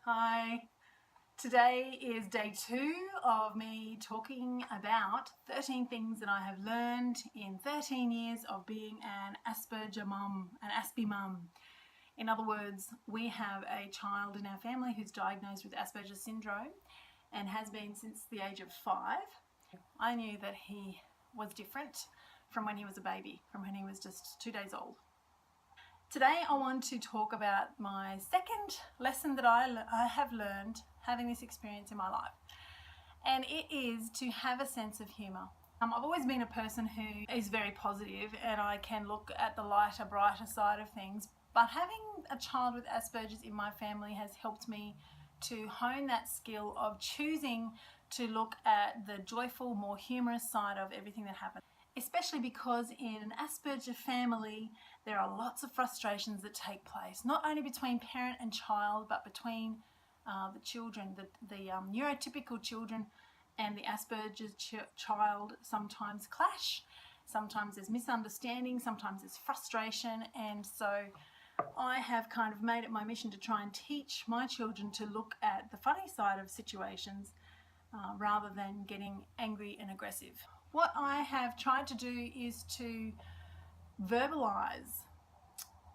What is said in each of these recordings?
Hi. Today is day 2 of me talking about 13 things that I have learned in 13 years of being an Asperger mum, an Aspie mum. In other words, we have a child in our family who's diagnosed with Aspergers Syndrome and has been since the age of 5. I knew that he was different from when he was a baby, from when he was just 2 days old. Today I want to talk about my second lesson that I have learned having this experience in my life, and it is to have a sense of humour. I've always been a person who is very positive and I can look at the lighter, brighter side of things, but having a child with Asperger's in my family has helped me to hone that skill of choosing to look at the joyful, more humorous side of everything that happens. Especially because in an Asperger family there are lots of frustrations that take place, not only between parent and child, but between the children. The neurotypical children and the Asperger's child sometimes clash, sometimes there's misunderstanding, sometimes there's frustration, and so I have kind of made it my mission to try and teach my children to look at the funny side of situations rather than getting angry and aggressive. What I have tried to do is to verbalize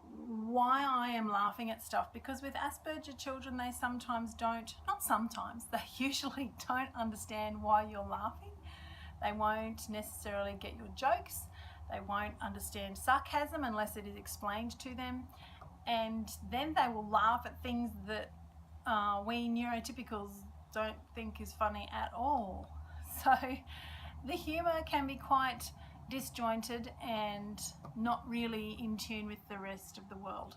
why I am laughing at stuff, because with Asperger children they sometimes don't, not sometimes, they usually don't understand why you're laughing. They won't necessarily get your jokes, they won't understand sarcasm unless it is explained to them, and then they will laugh at things that we neurotypicals don't think is funny at all. So the humour can be quite disjointed and not really in tune with the rest of the world.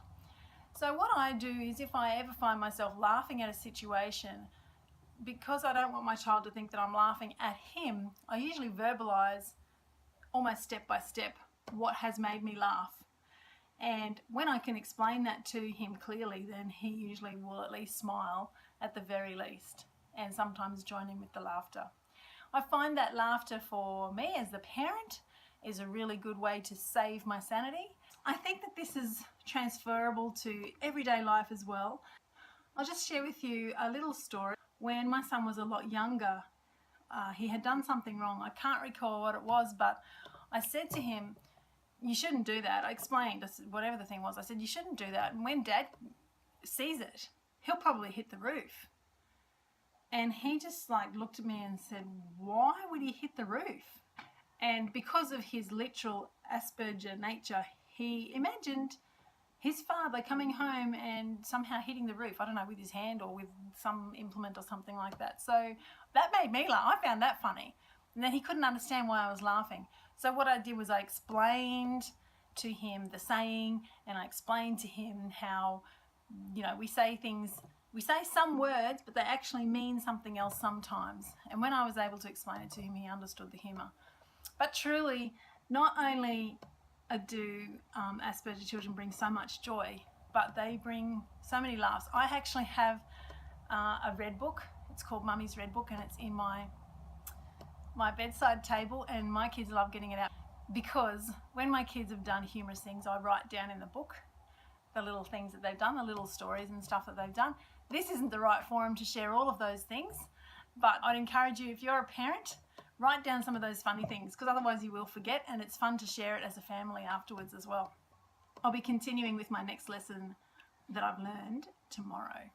So what I do is, if I ever find myself laughing at a situation, because I don't want my child to think that I'm laughing at him, I usually verbalise almost step by step what has made me laugh. And when I can explain that to him clearly, then he usually will at least smile at the very least, and sometimes join in with the laughter. I find that laughter for me as the parent is a really good way to save my sanity. I think that this is transferable to everyday life as well. I'll just share with you a little story. When my son was a lot younger, he had done something wrong. I can't recall what it was, but I said to him, "You shouldn't do that." I explained, whatever the thing was, I said, "You shouldn't do that. And when Dad sees it, he'll probably hit the roof." And he just looked at me and said, "Why would he hit the roof?" And because of his literal Asperger nature, he imagined his father coming home and somehow hitting the roof, I don't know, with his hand or with some implement or something like that. So that made me laugh. I found that funny. And then he couldn't understand why I was laughing. So what I did was I explained to him the saying, and I explained to him how, we say things, we say some words, but they actually mean something else sometimes. And when I was able to explain it to him, he understood the humour. But truly, not only do Asperger children bring so much joy, but they bring so many laughs. I actually have a red book. It's called Mummy's Red Book, and it's in my bedside table, and my kids love getting it out, because when my kids have done humorous things, I write down in the book the little things that they've done, the little stories and stuff that they've done. This isn't the right forum to share all of those things, but I'd encourage you, if you're a parent, write down some of those funny things, because otherwise you will forget, and it's fun to share it as a family afterwards as well. I'll be continuing with my next lesson that I've learned tomorrow.